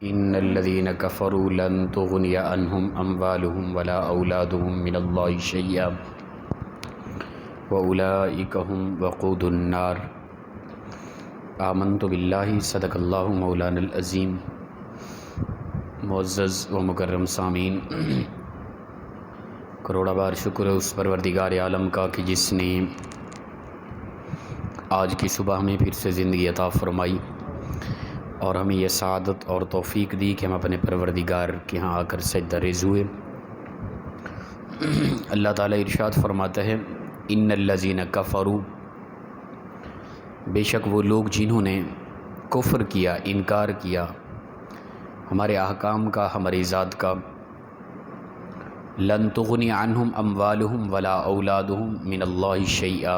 ان الذين كفروا لن تغني عنهم اموالهم ولا اولادهم من الله شيئا واولئك هم وقود النار آمنت باللہ صدق اللہ مولانا العظیم۔ معزز و مکرم سامعین، کروڑا بار شکر ہے اس پروردگار عالم کا کہ جس نے آج کی صبح ہمیں پھر سے زندگی عطا فرمائی اور ہمیں یہ سعادت اور توفیق دی کہ ہم اپنے پروردگار کے ہاں آ کر سجدہ ریز ہوئے۔ اللہ تعالیٰ ارشاد فرماتا ہے ان الذین کفروا، بے شک وہ لوگ جنہوں نے کفر کیا، انکار کیا ہمارے احکام کا، ہماری ذات کا، لن تغنی عنہم اموالہم ولا اولادہم من اللہ شیئا،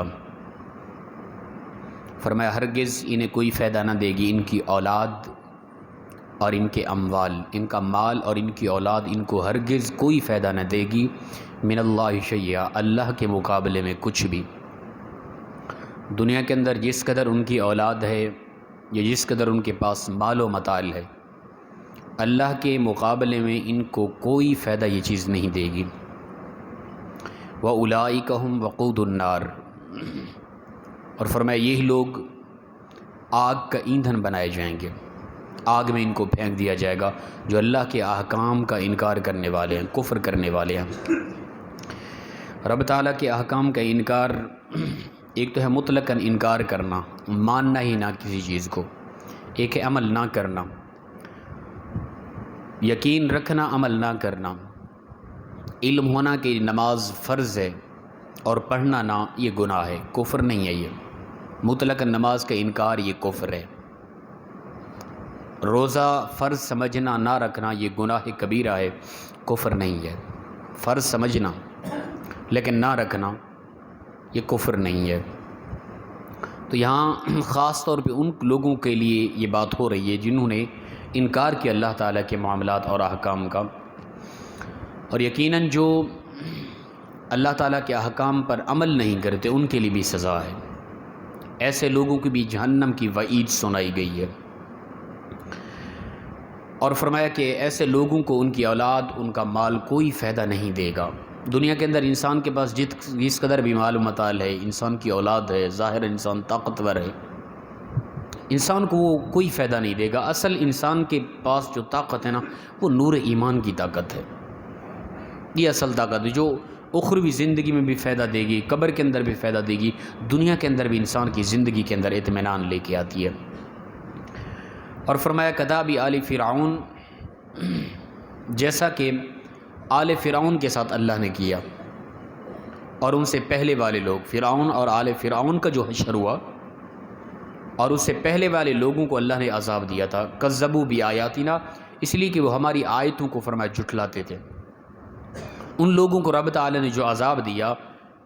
فرمایا ہرگز انہیں کوئی فائدہ نہ دے گی ان کی اولاد اور ان کے اموال، ان کا مال اور ان کی اولاد ان کو ہرگز کوئی فائدہ نہ دے گی من اللہ شیئا، اللہ کے مقابلے میں کچھ بھی۔ دنیا کے اندر جس قدر ان کی اولاد ہے یا جس قدر ان کے پاس مال و متاع ہے، اللہ کے مقابلے میں ان کو کوئی فائدہ یہ چیز نہیں دے گی۔ وَأُولَئِكَ هُمْ وَقُودُ النَّارِ، اور فرمایا یہی لوگ آگ کا ایندھن بنائے جائیں گے، آگ میں ان کو پھینک دیا جائے گا جو اللہ کے احکام کا انکار کرنے والے ہیں، کفر کرنے والے ہیں۔ رب تعالیٰ کے احکام کا انکار ایک تو ہے مطلقاً انکار کرنا، ماننا ہی نہ کسی چیز کو، ایک ہے عمل نہ کرنا، یقین رکھنا عمل نہ کرنا، علم ہونا کہ نماز فرض ہے اور پڑھنا نہ، یہ گناہ ہے، کفر نہیں ہے۔ یہ مطلقاً نماز کا انکار یہ کفر ہے۔ روزہ فرض سمجھنا نہ رکھنا یہ گناہ کبیرہ ہے، کفر نہیں ہے۔ فرض سمجھنا لیکن نہ رکھنا یہ کفر نہیں ہے۔ تو یہاں خاص طور پہ ان لوگوں کے لیے یہ بات ہو رہی ہے جنہوں نے انکار کیا اللہ تعالیٰ کے معاملات اور احکام کا، اور یقیناً جو اللہ تعالیٰ کے احکام پر عمل نہیں کرتے ان کے لیے بھی سزا ہے، ایسے لوگوں کی بھی جہنم کی وعید سنائی گئی ہے۔ اور فرمایا کہ ایسے لوگوں کو ان کی اولاد، ان کا مال کوئی فائدہ نہیں دے گا۔ دنیا کے اندر انسان کے پاس جس قدر بھی مال و متاع ہے، انسان کی اولاد ہے، ظاہر انسان طاقتور ہے، انسان کو وہ کوئی فائدہ نہیں دے گا۔ اصل انسان کے پاس جو طاقت ہے نا، وہ نور ایمان کی طاقت ہے، یہ اصل طاقت ہے جو اخروی زندگی میں بھی فائدہ دے گی، قبر کے اندر بھی فائدہ دے گی، دنیا کے اندر بھی انسان کی زندگی کے اندر اطمینان لے کے آتی ہے۔ اور فرمایا کداب آل فرعون، جیسا کہ آل فرعون کے ساتھ اللہ نے کیا اور ان سے پہلے والے لوگ، فرعون اور آل فرعون کا جو حشر ہوا اور اس سے پہلے والے لوگوں کو اللہ نے عذاب دیا تھا، کذبوا بآیاتنا، اس لیے کہ وہ ہماری آیتوں کو فرمایا جھٹلاتے تھے۔ ان لوگوں کو رب تعالی نے جو عذاب دیا،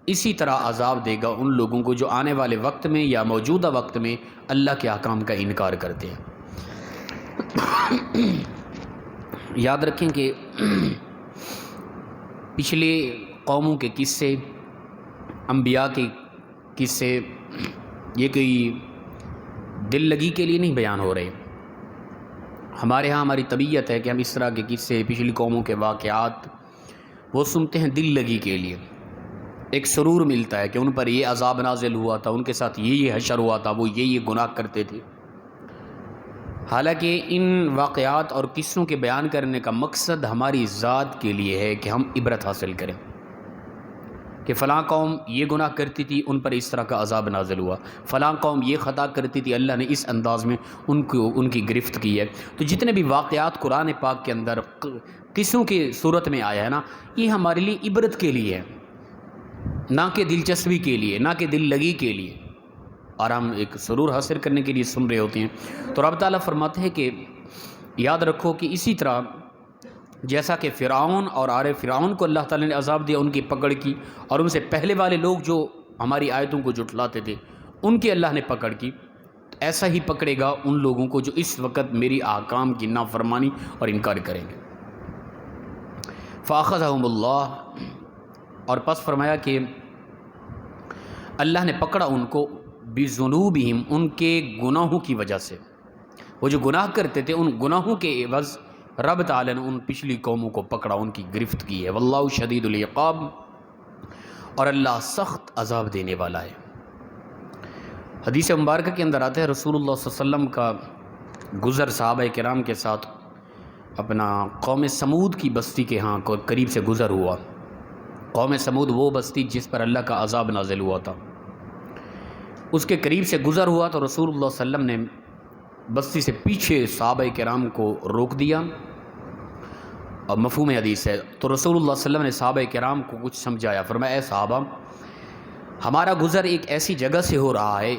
اسی طرح عذاب دے گا ان لوگوں کو جو آنے والے وقت میں یا موجودہ وقت میں اللہ کے احکام کا انکار کرتے ہیں۔ یاد رکھیں کہ پچھلے قوموں کے قصے، انبیاء کے قصے، یہ کوئی دل لگی کے لیے نہیں بیان ہو رہے۔ ہمارے ہاں ہماری طبیعت ہے کہ ہم اس طرح کے قصے، پچھلی قوموں کے واقعات وہ سنتے ہیں دل لگی کے لیے، ایک سرور ملتا ہے کہ ان پر یہ عذاب نازل ہوا تھا، ان کے ساتھ یہ حشر ہوا تھا، وہ یہ گناہ کرتے تھے۔ حالانکہ ان واقعات اور قصوں کے بیان کرنے کا مقصد ہماری ذات کے لیے ہے کہ ہم عبرت حاصل کریں کہ فلاں قوم یہ گناہ کرتی تھی، ان پر اس طرح کا عذاب نازل ہوا، فلاں قوم یہ خطا کرتی تھی، اللہ نے اس انداز میں ان کی گرفت کی ہے۔ تو جتنے بھی واقعات قرآن پاک کے اندر قصوں کی صورت میں آیا ہے نا، یہ ہمارے لیے عبرت کے لیے ہے، نہ کہ دلچسپی کے لیے، نہ کہ دل لگی کے لیے، اور ہم ایک سرور حاصل کرنے کے لیے سن رہے ہوتے ہیں۔ تو رب تعالیٰ فرماتے ہیں کہ یاد رکھو کہ اسی طرح جیسا کہ فرعون اور آل فرعون کو اللہ تعالیٰ نے عذاب دیا، ان کی پکڑ کی، اور ان سے پہلے والے لوگ جو ہماری آیتوں کو جھٹلاتے تھے ان کی اللہ نے پکڑ کی، ایسا ہی پکڑے گا ان لوگوں کو جو اس وقت میری احکام کی نافرمانی اور انکار کریں گے۔ فَأَخَذَهُمُ اللَّهُ، اور پس فرمایا کہ اللہ نے پکڑا ان کو، بِذُنُوبِهِمْ، ان کے گناہوں کی وجہ سے، وہ جو گناہ کرتے تھے ان گناہوں کے عوض رب تعالی نے ان پچھلی قوموں کو پکڑا، ان کی گرفت کی ہے۔ واللہ شدید العقاب، اور اللہ سخت عذاب دینے والا ہے۔ حدیث مبارکہ کے اندر آتا ہے رسول اللہ صلی اللہ علیہ وسلم کا گزر صحابہ کرام کے ساتھ اپنا قوم سمود کی بستی کے ہاں قریب سے گزر ہوا۔ قوم سمود وہ بستی جس پر اللہ کا عذاب نازل ہوا تھا، اس کے قریب سے گزر ہوا تو رسول اللہ صلی اللہ علیہ وسلم نے بستی سے پیچھے صحابہ کرام کو روک دیا، اور مفہوم حدیث ہے تو رسول اللہ صلی اللہ علیہ وسلم نے صحابہ کرام کو کچھ سمجھایا، فرمایا اے صحابہ، ہمارا گزر ایک ایسی جگہ سے ہو رہا ہے،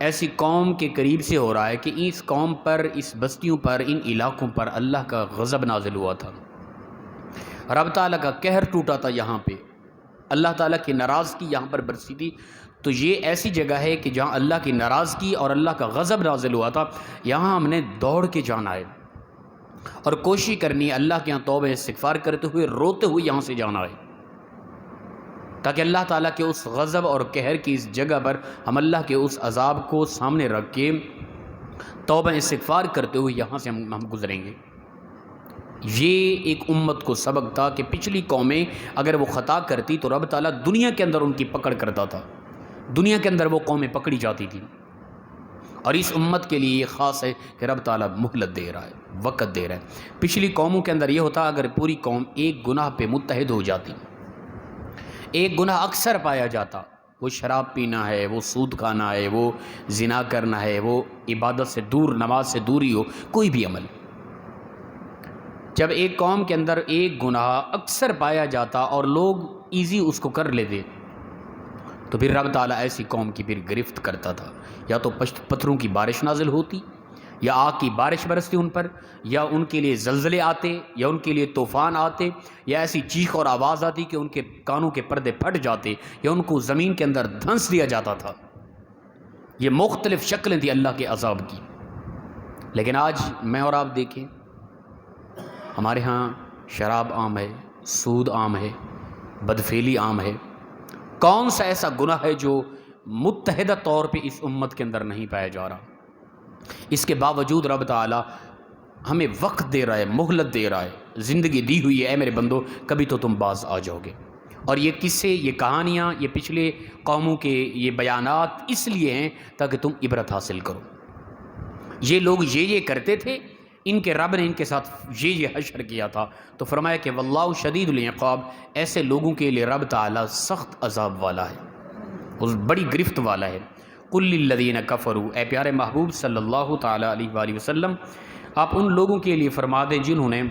ایسی قوم کے قریب سے ہو رہا ہے کہ اس قوم پر، اس بستیوں پر، ان علاقوں پر اللہ کا غضب نازل ہوا تھا، رب تعالیٰ کا قہر ٹوٹا تھا، یہاں پہ اللہ تعالیٰ کی ناراضگی یہاں پر برسی تھی۔ تو یہ ایسی جگہ ہے کہ جہاں اللہ کی ناراضگی اور اللہ کا غضب نازل ہوا تھا، یہاں ہم نے دوڑ کے جانا ہے اور کوشش کرنی ہے اللہ کے یہاں توبہ استغفار کرتے ہوئے، روتے ہوئے یہاں سے جانا ہے، تاکہ اللہ تعالیٰ کے اس غضب اور قہر کی اس جگہ پر ہم اللہ کے اس عذاب کو سامنے رکھ کے توبہ استغفار کرتے ہوئے یہاں سے ہم گزریں گے۔ یہ ایک امت کو سبق تھا کہ پچھلی قومیں اگر وہ خطا کرتی تو رب تعالیٰ دنیا کے اندر ان کی پکڑ کرتا تھا، دنیا کے اندر وہ قومیں پکڑی جاتی تھیں، اور اس امت کے لیے یہ خاص ہے کہ رب تعالیٰ مہلت دے رہا ہے، وقت دے رہا ہے۔ پچھلی قوموں کے اندر یہ ہوتا اگر پوری قوم ایک گناہ پہ متحد ہو جاتی، ایک گناہ اکثر پایا جاتا، وہ شراب پینا ہے، وہ سود کھانا ہے، وہ زنا کرنا ہے، وہ عبادت سے دور، نماز سے دوری ہو، کوئی بھی عمل، جب ایک قوم کے اندر ایک گناہ اکثر پایا جاتا اور لوگ ایزی اس کو کر لیتے تو پھر رب تعالیٰ ایسی قوم کی پھر گرفت کرتا تھا، یا تو پتھروں کی بارش نازل ہوتی، یا آگ کی بارش برستی ان پر، یا ان کے لیے زلزلے آتے، یا ان کے لیے طوفان آتے، یا ایسی چیخ اور آواز آتی کہ ان کے کانوں کے پردے پھٹ جاتے، یا ان کو زمین کے اندر دھنس دیا جاتا تھا۔ یہ مختلف شکلیں تھیں اللہ کے عذاب کی۔ لیکن آج میں اور آپ دیکھیں، ہمارے ہاں شراب عام ہے، سود عام ہے، بدفعلی عام ہے۔ کون سا ایسا گناہ ہے جو متحدہ طور پہ اس امت کے اندر نہیں پایا جا رہا؟ اس کے باوجود رب تعالیٰ ہمیں وقت دے رہا ہے، مہلت دے رہا ہے، زندگی دی ہوئی ہے، اے میرے بندو کبھی تو تم باز آ جاؤ گے۔ اور یہ قصے، یہ کہانیاں، یہ پچھلے قوموں کے یہ بیانات اس لیے ہیں تاکہ تم عبرت حاصل کرو۔ یہ لوگ یہ کرتے تھے، ان کے رب نے ان کے ساتھ یہ حشر کیا تھا، تو فرمایا کہ واللہ شدید العقاب، ایسے لوگوں کے لیے رب تعالیٰ سخت عذاب والا ہے، اس بڑی گرفت والا ہے۔ قل للذین کفروا، اے پیارے محبوب صلی اللہ تعالیٰ علیہ وآلہ وسلم، آپ ان لوگوں کے لیے فرما دیں جنہوں نے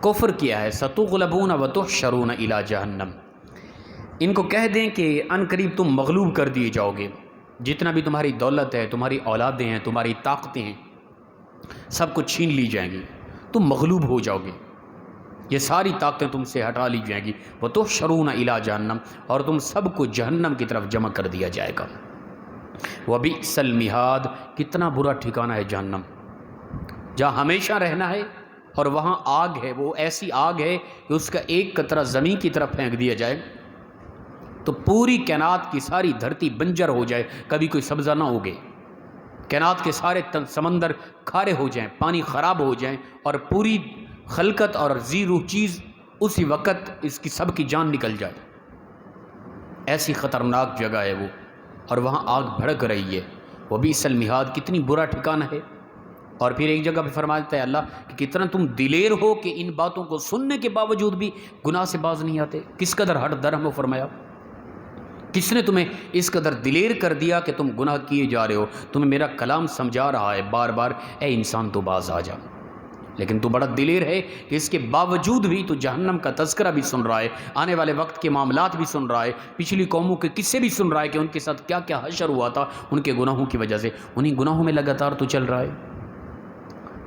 کفر کیا ہے، ستغلبون وتحشرون الی جہنم، ان کو کہہ دیں کہ ان قریب تم مغلوب کر دیے جاؤ گے، جتنا بھی تمہاری دولت ہے، تمہاری اولادیں ہیں، تمہاری طاقتیں ہیں، سب کچھ چھین لی جائیں گی، تم مغلوب ہو جاؤ گے، یہ ساری طاقتیں تم سے ہٹا لی جائیں گی، وتحشرون الی جہنم، اور تم سب کو جہنم کی طرف جمع کر دیا جائے گا۔ وبئس المہاد، کتنا برا ٹھکانہ ہے جہنم، جہاں ہمیشہ رہنا ہے، اور وہاں آگ ہے، وہ ایسی آگ ہے کہ اس کا ایک قطرہ زمین کی طرف پھینک دیا جائے تو پوری کائنات کی ساری دھرتی بنجر ہو جائے، کبھی کوئی سبزہ نہ اگے، کائنات کے سارے سمندر کھارے ہو جائیں، پانی خراب ہو جائیں، اور پوری خلقت اور ذی روح چیز اسی وقت اس کی سب کی جان نکل جائے۔ ایسی خطرناک جگہ ہے وہ، اور وہاں آگ بھڑک رہی ہے۔ وبئس المہاد، کتنی برا ٹھکانہ ہے۔ اور پھر ایک جگہ پہ فرماتا ہے اللہ کہ کتنا تم دلیر ہو کہ ان باتوں کو سننے کے باوجود بھی گناہ سے باز نہیں آتے، کس قدر ہٹ درہم ہو، فرمایا کس نے تمہیں اس قدر دلیر کر دیا کہ تم گناہ کیے جا رہے ہو، تمہیں میرا کلام سمجھا رہا ہے بار بار، اے انسان تو باز آ جا، لیکن تو بڑا دلیر ہے کہ اس کے باوجود بھی تو جہنم کا تذکرہ بھی سن رہا ہے، آنے والے وقت کے معاملات بھی سن رہا ہے، پچھلی قوموں کے قصے بھی سن رہا ہے کہ ان کے ساتھ کیا کیا حشر ہوا تھا ان کے گناہوں کی وجہ سے، انہی گناہوں میں لگاتار تو چل رہا ہے۔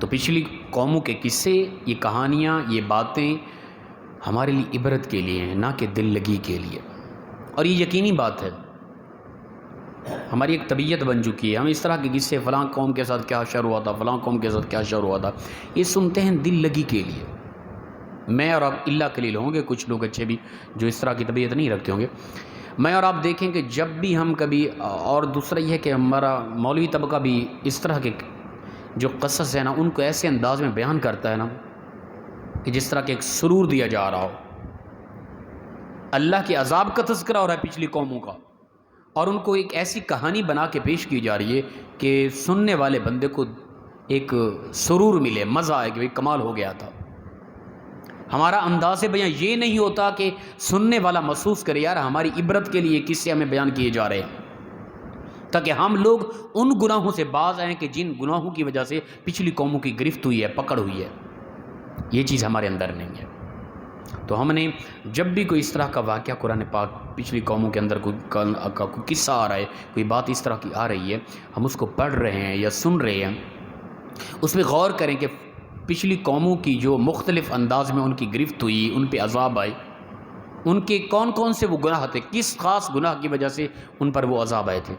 تو پچھلی قوموں کے قصے، یہ کہانیاں، یہ باتیں ہمارے لیے عبرت کے لیے ہیں، نہ کہ دل لگی کے لیے۔ اور یہ یقینی بات ہے، ہماری ایک طبیعت بن چکی ہے، ہم اس طرح کے قصے، فلاں قوم کے ساتھ کیا حشر ہوا تھا، فلاں قوم کے ساتھ کیا حشر ہوا تھا، یہ سنتے ہیں دل لگی کے لیے۔ میں اور آپ اللہ قلیل ہوں گے، کچھ لوگ اچھے بھی جو اس طرح کی طبیعت نہیں رکھتے ہوں گے، میں اور آپ دیکھیں کہ جب بھی ہم کبھی، اور دوسرا یہ ہے کہ ہمارا مولوی طبقہ بھی اس طرح کے جو قصص ہے نا ان کو ایسے انداز میں بیان کرتا ہے نا کہ جس طرح کہ ایک سرور دیا جا رہا ہو. اللہ کے عذاب کا تذکرہ ہو رہا ہے پچھلی قوموں کا، اور ان کو ایک ایسی کہانی بنا کے پیش کی جا رہی ہے کہ سننے والے بندے کو ایک سرور ملے، مزہ آئے کہ کمال ہو گیا تھا. ہمارا انداز بیان یہ نہیں ہوتا کہ سننے والا محسوس کرے یار ہماری عبرت کے لیے قصے ہمیں بیان کیے جا رہے ہیں، تاکہ ہم لوگ ان گناہوں سے باز آئیں کہ جن گناہوں کی وجہ سے پچھلی قوموں کی گرفت ہوئی ہے، پکڑ ہوئی ہے. یہ چیز ہمارے اندر نہیں ہے. تو ہم نے جب بھی کوئی اس طرح کا واقعہ قرآن پاک پچھلی قوموں کے اندر کوئی قصہ آ رہا ہے، کوئی بات اس طرح کی آ رہی ہے، ہم اس کو پڑھ رہے ہیں یا سن رہے ہیں، اس میں غور کریں کہ پچھلی قوموں کی جو مختلف انداز میں ان کی گرفت ہوئی، ان پہ عذاب آئے، ان کے کون کون سے وہ گناہ تھے، کس خاص گناہ کی وجہ سے ان پر وہ عذاب آئے تھے.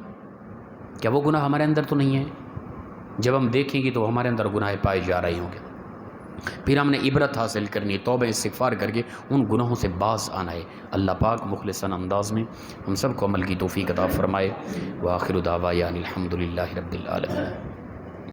کیا وہ گناہ ہمارے اندر تو نہیں ہے؟ جب ہم دیکھیں گے تو ہمارے اندر گناہ پائے جا رہے ہوں گے. پھر ہم نے عبرت حاصل کرنی ہے، توبہ استغفار کر کے ان گناہوں سے باز آنا ہے. اللہ پاک مخلصانہ انداز میں ہم سب کو عمل کی توفیق عطا فرمائے. وآخر دعوانا الحمدللہ رب العالمین.